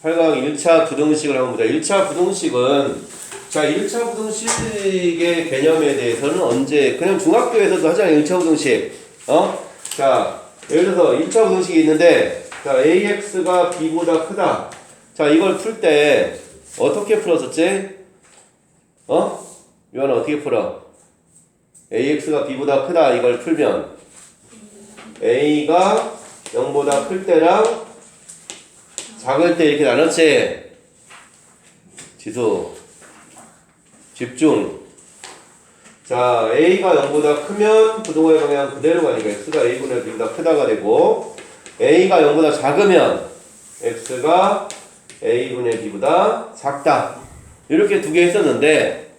8강 1차 부등식을 한번 보자. 1차 부등식은, 자, 1차 부등식의 개념에 대해서는 언제, 그냥 중학교에서도 하잖아요. 1차 부등식. 자, 예를 들어서 1차 부등식이 있는데, 자, AX가 B보다 크다. 자, 이걸 풀 때, 어떻게 풀었었지? 이거는 어떻게 풀어? AX가 B보다 크다. 이걸 풀면, A가 0보다 클 때랑 작을 때 이렇게 나눴지? 지수 집중. 자, A가 0보다 크면 부동호의 방향 그대로 가니까 X가 A분의 B보다 크다가 되고, A가 0보다 작으면 X가 A분의 B보다 작다. 이렇게 두 개 있었는데,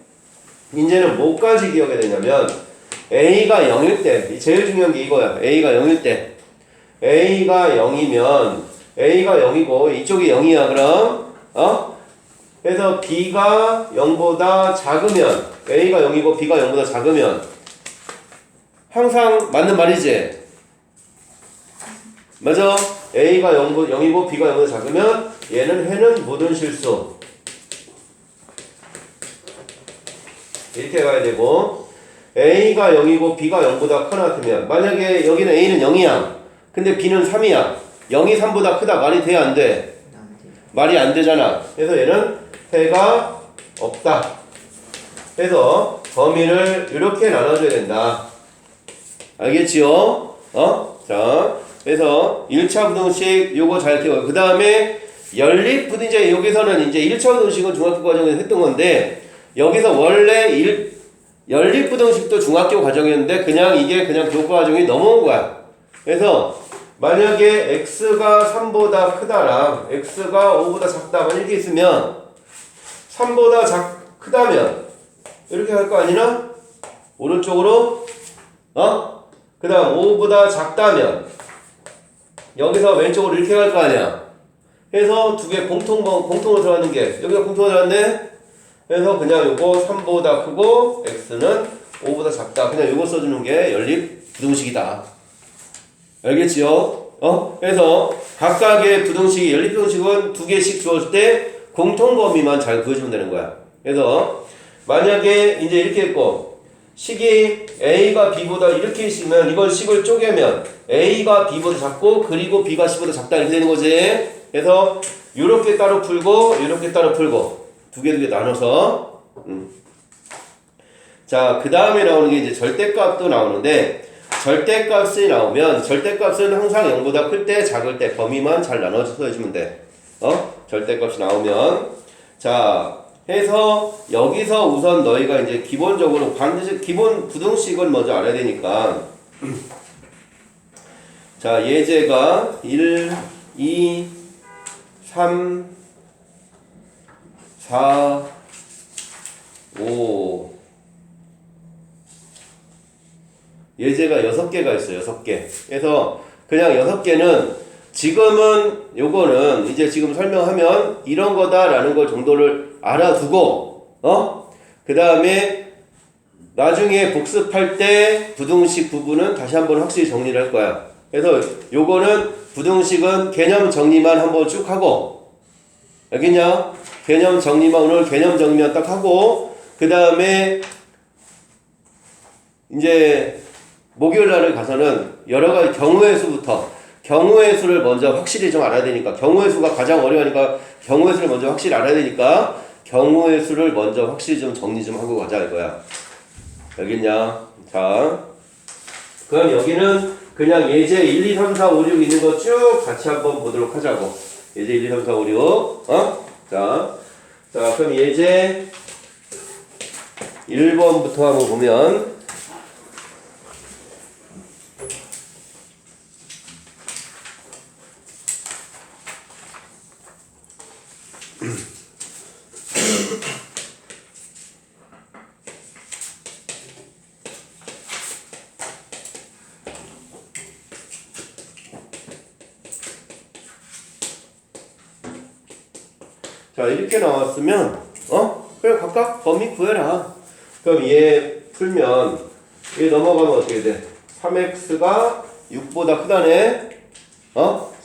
이제는 뭐까지 기억해야 되냐면, A가 0일 때, 제일 중요한 게 이거야. A가 0일 때. A가 0이면, A가 0이고, 이쪽이 0이야, 그럼. 그래서 B가 0보다 작으면, A가 0이고, B가 0보다 작으면, 항상 맞는 말이지? 맞아? A가 0이고, B가 0보다 작으면, 얘는 해는 모든 실수. 이렇게 가야 되고, A가 0이고 B가 0보다 크나 같으면, 만약에 여기는 A는 0이야. 근데 B는 3이야. 0이 3보다 크다. 말이 돼? 안 돼? 말이 안 되잖아. 그래서 얘는 해가 없다. 그래서 범위를 이렇게 나눠줘야 된다. 알겠지요? 자, 그래서 1차 부등식 요거 잘 기억해. 그 다음에 연립부등, 이제 여기서는 이제 1차 부등식은 중학교 과정에서 했던 건데, 여기서 원래 연립부등식도 중학교 과정이었는데 그냥 이게 그냥 교과 과정이 넘어온 거야. 그래서 만약에 x가 3보다 크다랑 x가 5보다 작다 이렇게 있으면 3보다 크다면 이렇게 할 거 아니나? 오른쪽으로 그 다음 5보다 작다면 여기서 왼쪽으로 이렇게 갈 거 아니야. 그래서 두 개 공통으로 들어가는 게 여기가 공통으로 들어갔네. 그래서 그냥 요거 3보다 크고 x는 5보다 작다. 그냥 요거 써주는 게 연립 부등식이다. 알겠지요? 그래서 각각의 부등식이, 연립 부등식은 두 개씩 주었을 때 공통 범위만 잘 그어주면 되는 거야. 그래서 만약에 이제 이렇게 했고, 식이 A가 B보다 이렇게 있으면 이걸 식을 쪼개면 A가 B보다 작고 그리고 B가 C보다 작다 이렇게 되는 거지. 그래서 요렇게 따로 풀고 요렇게 따로 풀고 두 개 나눠서 자, 그 다음에 나오는 게 이제 절대값도 나오는데, 절대값이 나오면 절대값은 항상 0보다 클 때 작을 때 범위만 잘 나눠서 해주면 돼. 절대값이 나오면 자, 해서 여기서 우선 너희가 이제 기본적으로 반드시 기본 부등식을 먼저 알아야 되니까 자, 예제가 1, 2, 3, 4, 5 예제가 6개가 있어요. 6개. 그래서 그냥 6개는 지금은 요거는 이제 지금 설명하면 이런 거다라는 걸 정도를 알아두고 그 다음에 나중에 복습할 때 부등식 부분은 다시 한번 확실히 정리를 할 거야. 그래서 요거는 부등식은 개념 정리만 한번 쭉 하고, 알겠냐? 개념 정리만, 오늘 개념 정리만 딱 하고, 그 다음에 이제 목요일 날에 가서는 여러 가지 경우의 수부터, 경우의 수를 먼저 확실히 좀 알아야 되니까, 경우의 수가 가장 어려우니까 경우의 수를 먼저 확실히 알아야 되니까 경우의 수를 먼저 확실히 좀 정리 좀 하고 가자 이거야. 알겠냐? 자, 그럼 여기는 그냥 예제 1, 2, 3, 4, 5, 6 있는 거 쭉 같이 한번 보도록 하자고. 예제 1, 2, 3, 4, 5, 6 자, 그럼 예제 1번부터 한번 보면 자, 이렇게 나왔으면 그냥 각각 범위 구해라. 그럼 얘 풀면 얘 넘어가면 어떻게 돼? 3x가 6보다 크다네.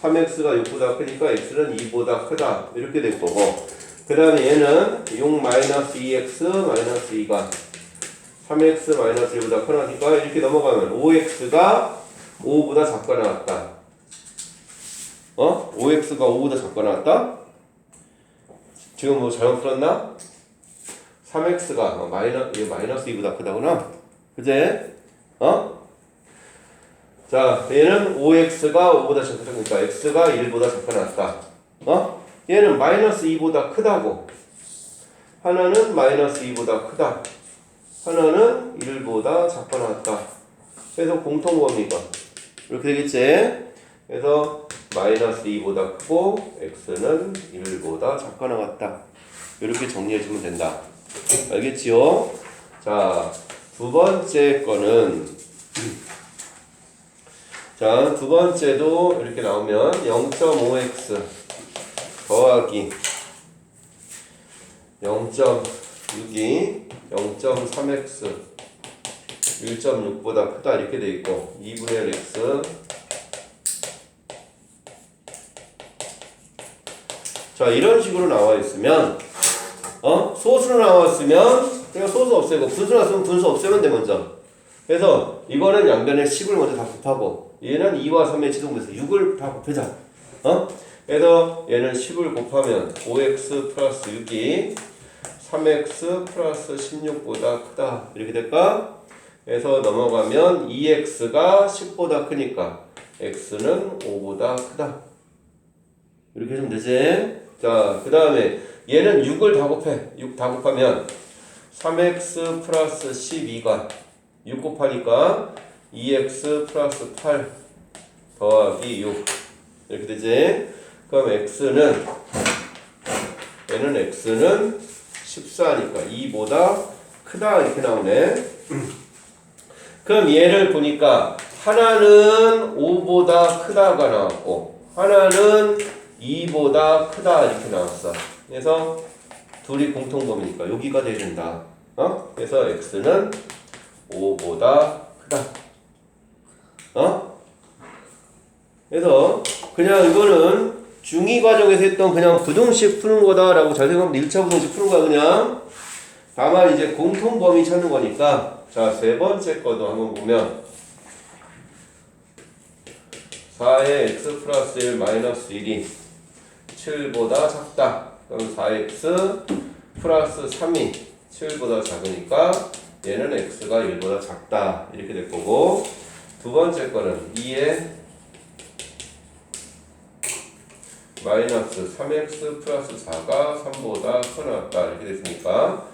3x가 6보다 크니까 x는 2보다 크다. 이렇게 될 거고. 그 다음에 얘는 6 마이너스 2x 마이너스 2가 3x 마이너스 1보다 크니까 이렇게 넘어가면 5x가 5보다 작거나 같다. 5x가 5보다 작거나 같다? 지금 뭐 잘못 풀었나? 3x가 마이너스 2보다 크다구나. 그제? 자, 얘는 5x가 5보다 작으니까 x가 1보다 작거나 같다. 얘는 마이너스 2보다 크다고. 하나는 마이너스 2보다 크다. 하나는 1보다 작거나 같다. 그래서 공통범위가 이렇게 되겠지? 그래서 마이너스 2보다 크고 x는 1보다 작거나 같다. 이렇게 정리해주면 된다. 알겠지요? 자, 두 번째 거는 자, 두 번째도 이렇게 나오면 0.5x 더하기 0.6이 0.3x 1.6보다 크다 이렇게 돼 있고 2분의 1 x 자 이런 식으로 나와 있으면 소수로 나왔으면 그냥 소수 없애고 분수 나왔으면 분수 없애면 돼 먼저. 그래서 이거는 양변에 10을 먼저 다 곱하고 얘는 2와 3의 지동분에서 6을 다 곱하자. 그래서 얘는 10을 곱하면 5x 플러스 6이 3x 플러스 16보다 크다 이렇게 될까? 그래서 넘어가면 2x가 10보다 크니까 x는 5보다 크다 이렇게 해주면 되지. 자, 그 다음에 얘는 6을 다 곱해. 6 다 곱하면 3x 플러스 12가 6 곱하니까 2x 플러스 8 더하기 6 이렇게 되지. 그럼 x는 얘는 x는 14니까 2보다 크다 이렇게 나오네. 그럼 얘를 보니까 하나는 5보다 크다가 나왔고 하나는 2보다 크다 이렇게 나왔어. 그래서 둘이 공통범위니까 여기가 돼야 된다. 그래서 x는 5보다 크다. 그래서 그냥 이거는 중2 과정에서 했던 그냥 부등식 푸는 거다라고 잘 생각하면 1차 부등식 푸는 거야 그냥. 다만 이제 공통범위 찾는 거니까 자, 세 번째 거도 한번 보면 4의 x 플러스 1 마이너스 1이 7보다 작다. 그럼 4x 플러스 3이 7보다 작으니까 얘는 x가 1보다 작다. 이렇게 될 거고 두 번째 거는 2의 마이너스 3x 플러스 4가 3보다 크나왔다. 이렇게 됐으니까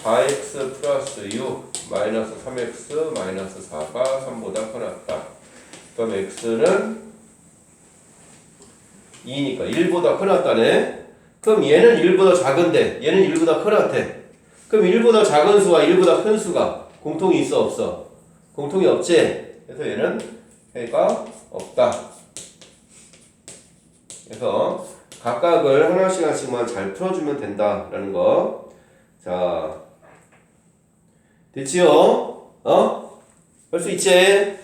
4x 플러스 6 마이너스 3x 마이너스 4가 3보다 크나왔다. 그럼 x는 2니까 1보다 크나왔다네. 그럼 얘는 1보다 작은데 얘는 1보다 크나왔대. 그럼 1보다 작은 수와 1보다 큰 수가 공통이 있어 없어? 공통이 없지? 그래서 얘는 해가 없다. 그래서 각각을 하나씩만 잘 풀어주면 된다라는 거. 자, 됐지요? 할 수 있지?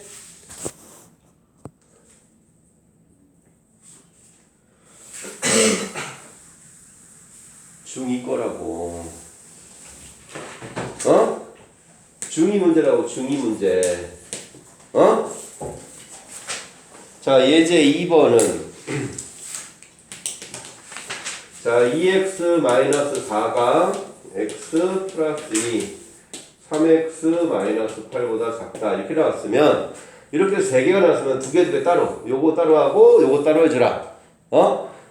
중2 거라고. 중2 문제라고, 중2 문제. 자, 예제 2번은 자, 2x-4가 x 플러스 2 3x-8보다 작다 이렇게 나왔으면 이렇게 세 개가 나왔으면 두 개 따로 요거 따로 하고 요거 따로 해주라.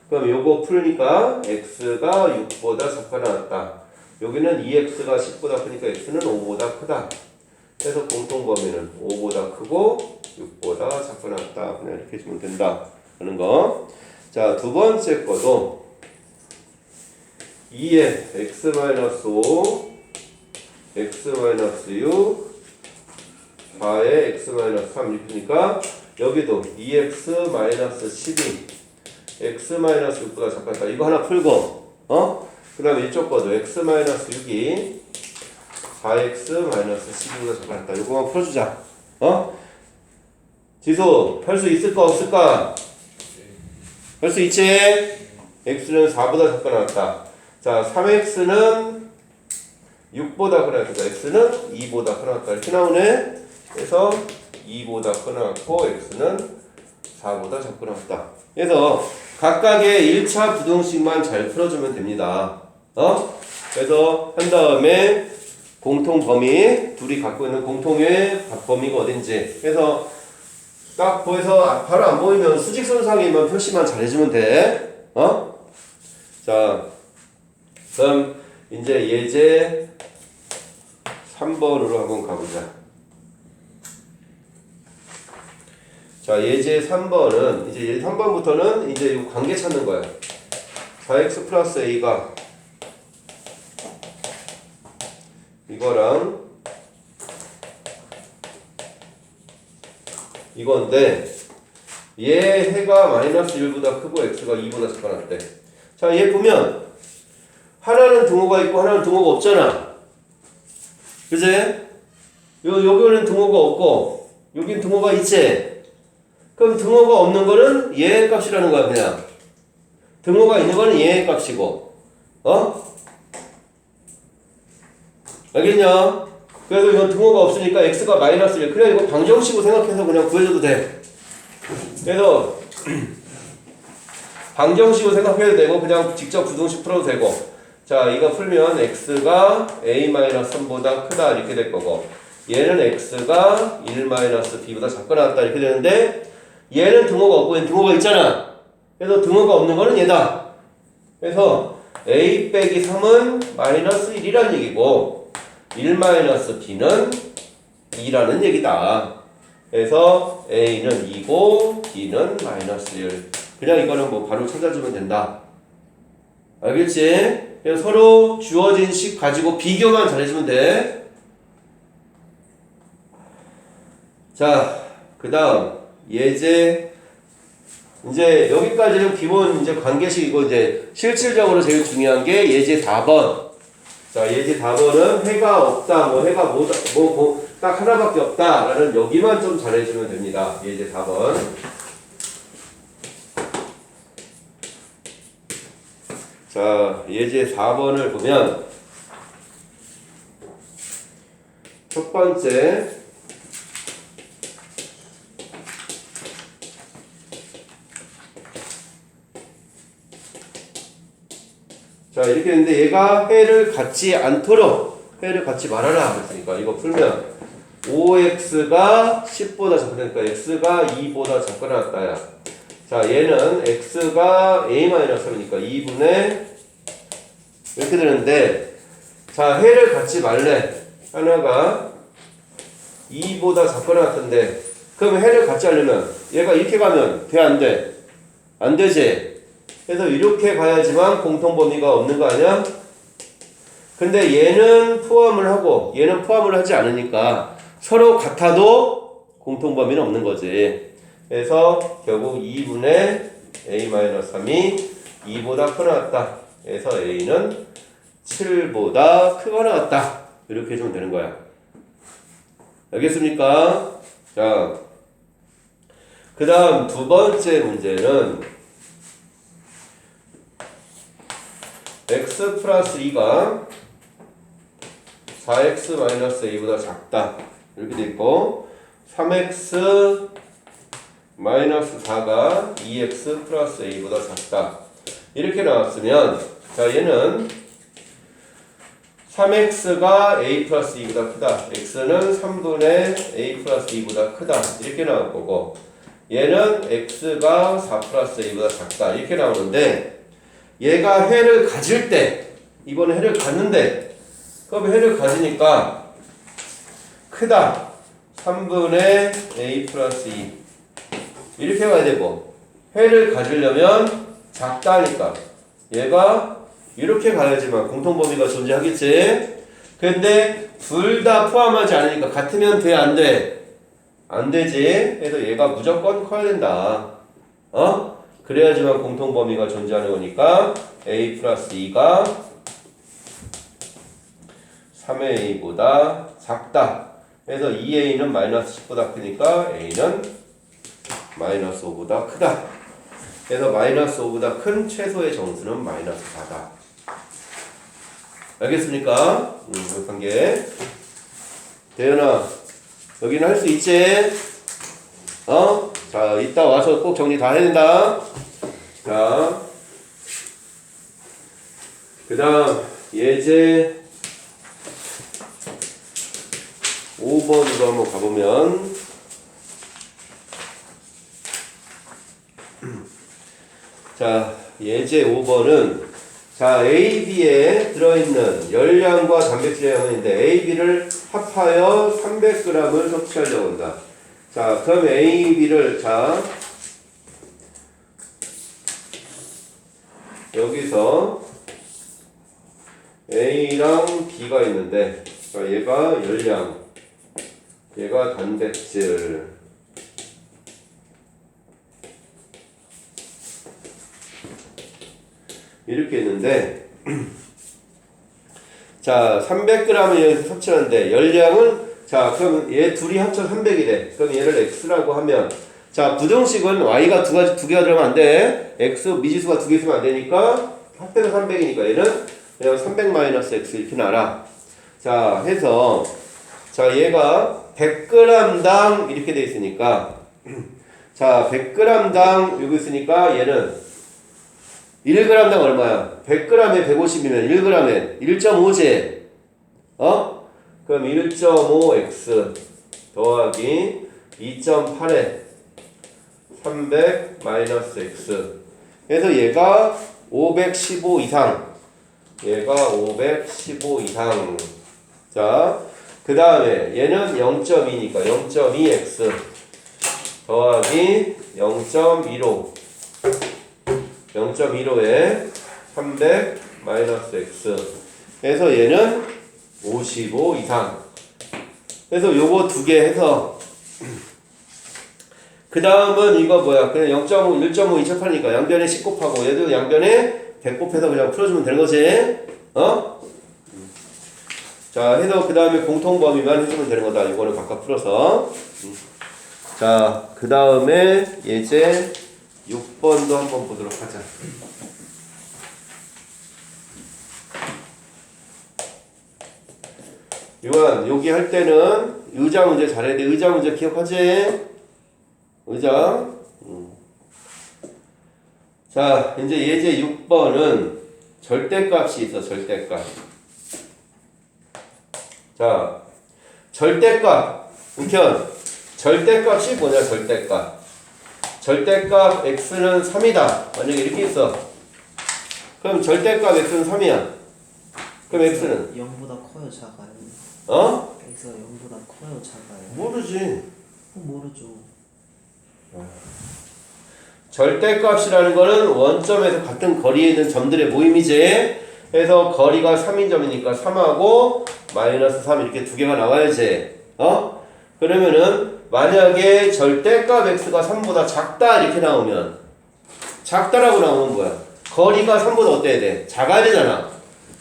그럼 요거 풀니까 x가 6보다 작게 나왔다. 여기는 2x가 10보다 크니까 x는 5보다 크다. 그래서 공통범위는 5보다 크고 6보다 작게 나왔다. 그냥 이렇게 해주면 된다 하는 거. 자, 두 번째 거도 2의 x-5 x-6 4의 x-3 이렇게니까 여기도 2x-12 x-6보다 작다. 이거 하나 풀고 그 다음에 이쪽 거도 x-6이 4x-12보다 작다. 이거만 풀어주자. 지수 할 수 있을까 없을까? 할 수 있지? x는 4보다 작거나 같다. 자, 3x는 6보다 크나 같다. x는 2보다 크나 같다. 이렇게 나오네. 그래서 2보다 크나 같고 x는 4보다 작거나 같다. 그래서 각각의 1차 부등식만 잘 풀어주면 됩니다. 그래서 한 다음에 공통 범위, 둘이 갖고 있는 공통의 범위가 어딘지. 그래서 딱 보여서 바로 안 보이면 수직선상에만 표시만 잘해주면 돼. 자, 그럼 이제 예제 3번으로 한번 가보자. 자, 예제 3번은 이제 예제 3번부터는 이제 이 관계 찾는 거야. 4x 플러스 a가 이거랑 이건데 얘 해가 마이너스 1보다 크고 x가 2보다 작거나 같대. 자, 얘 보면 하나는 등호가 있고 하나는 등호가 없잖아. 그지? 여기는 등호가 없고 여긴 등호가 있지? 그럼 등호가 없는 거는 얘의 값이라는 거야. 그냥 등호가 있는 거는 얘의 값이고 알겠냐? 그래도 이건 등호가 없으니까 x가 마이너스 1. 그냥 이거 방정식으로 생각해서 그냥 구해줘도 돼. 그래서 방정식으로 생각해도 되고 그냥 직접 부등식 풀어도 되고. 자, 이거 풀면 x가 a-3보다 크다 이렇게 될 거고 얘는 x가 1-b보다 작거나 같다 이렇게 되는데 얘는 등호가 없고 얘는 등호가 있잖아. 그래서 등호가 없는 거는 얘다. 그래서 a 빼기 3은 마이너스 1이라는 얘기고 1-b는 2라는 얘기다. 그래서 a는 2고 b는 마이너스 1. 그냥 이거는 뭐 바로 찾아주면 된다. 알겠지? 그래서 서로 주어진 식 가지고 비교만 잘해주면 돼. 자, 그 다음 예제 이제 여기까지는 기본 이제 관계식이고 이제 실질적으로 제일 중요한 게 예제 4번. 자, 예제 4번은 해가 없다, 뭐 해가 딱 하나밖에 없다라는 여기만 좀 잘해주면 됩니다. 예제 4번. 자, 예제 4번을 보면 첫 번째 자, 이렇게 했는데 얘가 해를 갖지 않도록 해를 갖지 말아라 그랬으니까 이거 풀면 5x가 10보다 작으니까 x가 2보다 작거나 같다야. 자, 얘는 x가 a-3이니까 2분의 이렇게 되는데 자, 해를 갖지 말래. 하나가 2보다 작거나 같은데 그럼 해를 갖지 않으면 얘가 이렇게 가면 돼, 안 돼? 안 되지? 그래서 이렇게 가야지만 공통범위가 없는 거 아니야? 근데 얘는 포함을 하고 얘는 포함을 하지 않으니까 서로 같아도 공통범위는 없는 거지. 그래서 결국 2분의 a-3이 2보다 크거나 같다. 그래서 a는 7보다 크거나 같다. 이렇게 해주면 되는 거야. 알겠습니까? 자, 그 다음 두 번째 문제는 x 플러스 2가 4x 마이너스 a보다 작다. 이렇게 돼 있고 3x 마이너스 4가 2x 플러스 a보다 작다. 이렇게 나왔으면 자, 얘는 3x가 a 플러스 2보다 크다. x는 3분의 a 플러스 2보다 크다. 이렇게 나올 거고 얘는 x가 4 플러스 a보다 작다. 이렇게 나오는데 얘가 해를 가질 때 이번에 해를 갖는데 그럼 해를 가지니까 크다. 3분의 a 플러스 2 이렇게 가야 되고 해를 가지려면 작다니까 얘가 이렇게 가야지만 공통범위가 존재하겠지. 근데 둘 다 포함하지 않으니까 같으면 돼, 안 돼? 안 되지. 그래서 얘가 무조건 커야 된다. 그래야지만 공통범위가 존재하는 거니까 a 플러스 2가 3a보다 작다. 그래서 2a는 마이너스 10보다 크니까 a는 마이너스 5보다 크다. 그래서 마이너스 5보다 큰 최소의 정수는 마이너스 4다. 알겠습니까? 그 관계. 대현아, 여기는 할 수 있지? 자, 이따 와서 꼭 정리 다 해야 된다. 자, 그 다음, 예제 5번으로 한번 가보면, 자, 예제 5번은, 자, A, B에 들어있는 열량과 단백질의 양인데, A, B를 합하여 300g을 섭취하려고 한다. 자, 그럼 A, B를, 자, 여기서 A랑 B가 있는데, 자, 얘가 열량, 얘가 단백질. 이렇게 있는데, 자, 300g을 여기서 섭취하는데, 열량은, 자, 그럼 얘 둘이 합쳐 300이래. 그럼 얘를 x라고 하면, 자, 부등식은 y가 두 개가 들어가면 안 돼. x 미지수가 두 개 있으면 안 되니까, 합해서 300이니까 얘는 그냥 300-x 이렇게 놔라. 자, 해서, 자, 얘가 100g당 이렇게 돼 있으니까, 자, 100g당 여기 있으니까 얘는 1g당 얼마야? 100g에 150이면 1g에 1.5제. 그럼 1.5x 더하기 2.8에 300-x. 그래서 얘가 515 이상. 얘가 515 이상. 자, 그 다음에 얘는 0.2니까 0.2x 더하기 0.15. 0.15에 300-x. 그래서 얘는 55 이상. 그래서 요거 두 개 해서 그 다음은 이거 뭐야? 그냥 0.5, 1.5, 2.8이니까 양변에 10 곱하고 얘도 양변에 100 곱해서 그냥 풀어주면 되는 거지. 자, 해서 그 다음에 공통범위만 해주면 되는 거다. 이거는 각각 풀어서. 자, 그 다음에 예제 6번도 한번 보도록 하자. 이건 여기 할 때는 의자 문제 잘해야 돼. 의자 문제 기억하지? 의자. 자, 이제 예제 6번은 절대값이 있어. 절대값. 자, 절대값. 우편. 절대값이 뭐냐? 절대값. 절대값 x는 3이다. 만약에 이렇게 있어. 그럼 절대값 x는 3이야. 그럼 x는 0보다 커요, 작아요? x가 0보다 커요, 작아요? 모르지. 모르죠. 절대값이라는 거는 원점에서 같은 거리에 있는 점들의 모임이지. 그래서 거리가 3인 점이니까 3하고 마이너스 3 이렇게 두 개가 나와야지. 그러면은 만약에 절대값 x가 3보다 작다 이렇게 나오면, 작다라고 나오면 뭐야? 거리가 3보다 어때야 돼? 작아야 되잖아.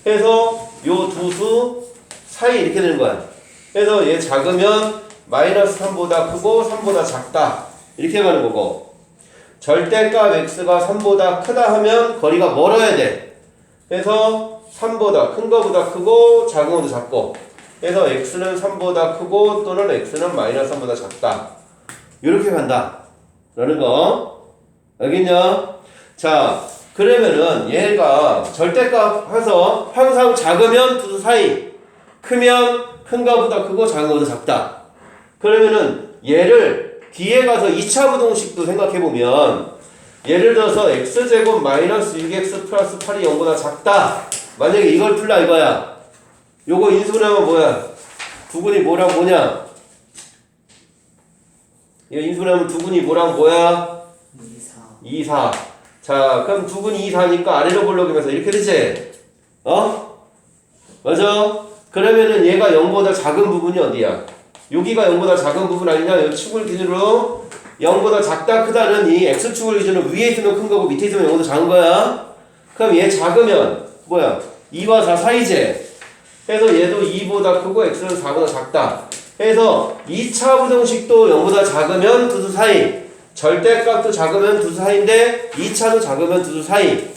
그래서 요 두 수 사이 이렇게 되는 거야. 그래서 얘 작으면 마이너스 3보다 크고 3보다 작다 이렇게 가는 거고, 절대값 x가 3보다 크다 하면 거리가 멀어야 돼. 그래서 3보다 큰 거보다 크고 작은 거보다 작고, 그래서 x는 3보다 크고 또는 x는 마이너스 3보다 작다. 이렇게 간다 라는 거 알겠냐? 자, 그러면은 얘가 절대값 해서 항상 작으면 두 사이, 크면 큰 거보다 크고 작은 거보다 작다. 그러면은 얘를 뒤에 가서 2차 부동식도 생각해보면, 예를 들어서 x제곱 마이너스 6x 플러스 8이 0보다 작다. 만약에 이걸 풀라 이거야. 요거 인수분해하면 뭐야? 두근이 뭐랑 뭐냐? 이거 인수분해하면 두근이 뭐랑 뭐야? 2, 4. 자, 그럼 두근이 2, 4니까 아래로 볼록이면서 이렇게 되지? 맞아? 그러면은 얘가 0보다 작은 부분이 어디야? 여기가 0보다 작은 부분 아니냐? 이 축을 기준으로 0보다 작다 크다는 이 x축을 기준으로 위에 있으면 큰 거고 밑에 있으면 0보다 작은 거야. 그럼 얘 작으면 뭐야? 2와 4 사이지? 그래서 얘도 2보다 크고 x는 4보다 작다. 그래서 2차 부등식도 0보다 작으면 두 수 사이, 절대값도 작으면 두 수 사이인데 2차도 작으면 두 수 사이.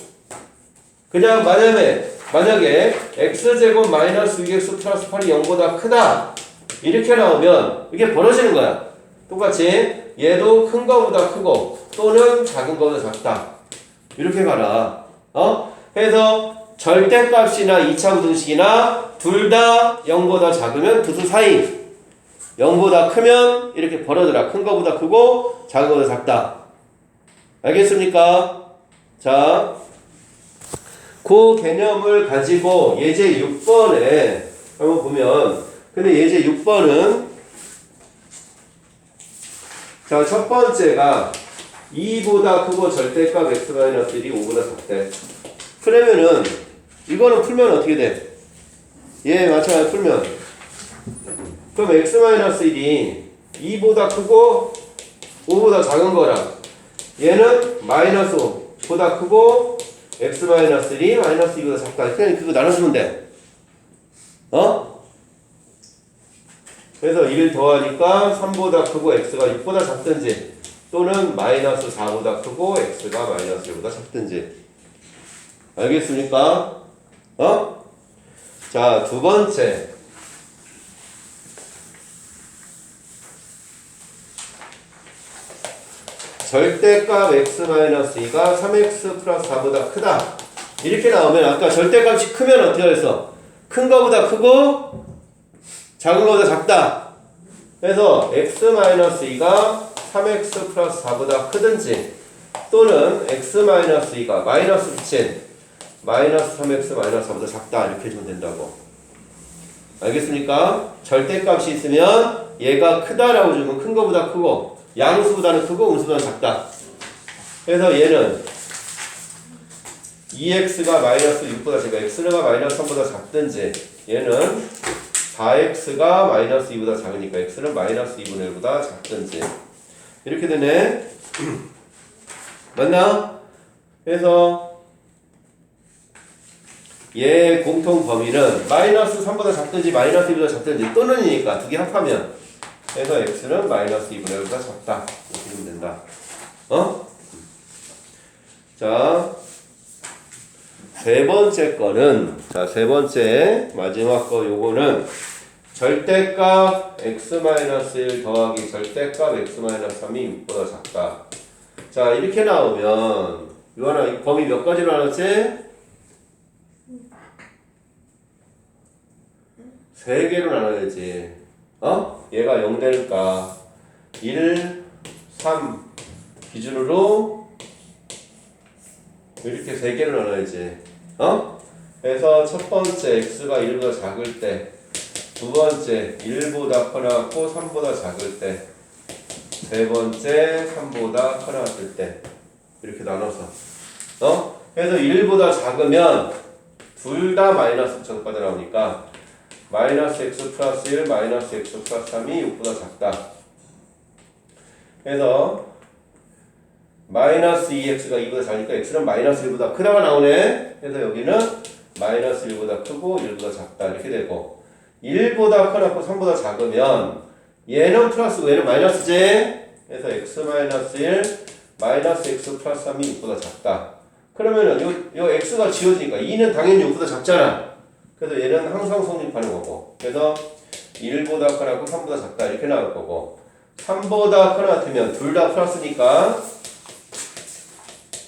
그냥 만약에 x제곱 마이너스 6x 플러스 8이 0보다 크다 이렇게 나오면 이게 벌어지는 거야. 똑같이 얘도 큰 거보다 크고 또는 작은 거보다 작다 이렇게 가라. 그래서 절대값이나 2차 부등식이나 둘 다 0보다 작으면 두 수 사이, 0보다 크면 이렇게 벌어져라. 큰 거보다 크고 작은 거보다 작다. 알겠습니까? 자, 그 개념을 가지고 예제 6번에 한번 보면, 근데 예제 6번은 자, 첫 번째가 2보다 크고 절대값 x-1이 5보다 작대. 그러면은 이거는 풀면 어떻게 돼? 얘 마찬가지로 풀면 그럼 x-1이 2보다 크고 5보다 작은 거랑 얘는 마이너스 5보다 크고 x-1 마이너스 2보다 작다. 그냥 그거 나눠주면 돼. 그래서 1 더하니까 3보다 크고 x가 6보다 작든지 또는 마이너스 4보다 크고 x가 마이너스 1보다 작든지. 알겠습니까? 자, 두 번째. 절대값 x-2가 3x 플러스 4보다 크다. 이렇게 나오면 아까 절대값이 크면 어떻게 했어? 큰 거보다 크고 작은 거보다 작다. 그래서 x-2가 3x 플러스 4보다 크든지 또는 x-2가 마이너스 붙인 마이너스 3x 마이너스 4보다 작다. 이렇게 해주면 된다고. 알겠습니까? 절대값이 있으면 얘가 크다라고 주면 큰 거보다 크고 양수보다는 크고 음수보다는 작다. 그래서 얘는 2x가 마이너스 6보다 작고 x가 마이너스 3보다 작든지 얘는 4x가 마이너스 2보다 작으니까 x는 마이너스 2분의 1보다 작든지 이렇게 되네. 맞나? 그래서 얘 공통 범위는 마이너스 3보다 작든지 마이너스 2보다 작든지 또는이니까 두 개 합하면 그래서 x는 마이너스 2분의 1보다 작다. 이렇게 되면 된다. 자, 세 번째 거는 세 번째 마지막 거 요거는 절대값 x-1 더하기 절대값 x-3이 6보다 작다. 자, 이렇게 나오면 요하나 범위 몇 가지로 나눴지? 세 개로 나눠야지. 얘가 0 될까? 1, 3 기준으로 이렇게 세 개로 나눠야지. 그래서 첫 번째 x가 1보다 작을 때, 두 번째 1보다 커나고 3보다 작을 때, 세 번째 3보다 커나왔을 때 이렇게 나눠서 그래서 1보다 작으면 둘 다 마이너스 붙여서 나오니까 마이너스 x 플러스 1 마이너스 x 플러스 3이 6보다 작다. 그래서 마이너스 2x가 2보다 작으니까 x는 마이너스 1보다 크다가 나오네. 그래서 여기는 마이너스 1보다 크고 1보다 작다 이렇게 되고 1보다 커나고 3보다 작으면 얘는 플러스고 얘는 마이너스지. 그래서 x-1 마이너스 x 플러스 3이 6보다 작다. 그러면은 요 x가 지워지니까 2는 당연히 6보다 작잖아. 그래서 얘는 항상 성립하는 거고. 그래서 1보다 커나고 3보다 작다 이렇게 나올 거고 3보다 커나 같으면 둘 다 플러스니까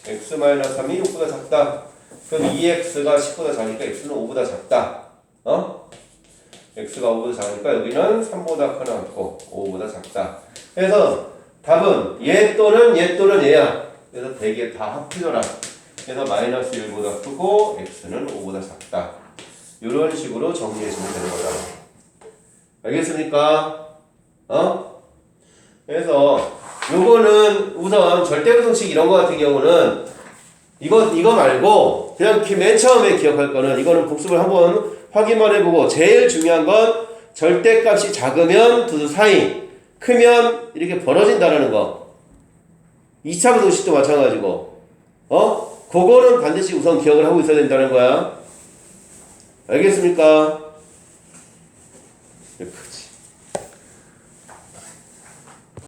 x-3이 6보다 작다. 그럼 2x가 10보다 작으니까 x는 5보다 작다. x가 5보다 작으니까 여기는 3보다 커나 같고 5보다 작다. 그래서 답은 얘 또는 얘야. 그래서 대개 다 합쳐라. 그래서 마이너스 1보다 크고 x는 5보다 작다. 이런 식으로 정리해주면 되는 거다. 알겠습니까? 그래서 요거는 우선 절대부등식 이런 거 같은 경우는 이거 말고 그냥 맨 처음에 기억할 거는 이거는 복습을 한번 확인만 해보고 제일 중요한 건 절대값이 작으면 두 수 사이 크면 이렇게 벌어진다는 거. 2차 부등식도 마찬가지고 그거는 반드시 우선 기억을 하고 있어야 된다는 거야. 알겠습니까?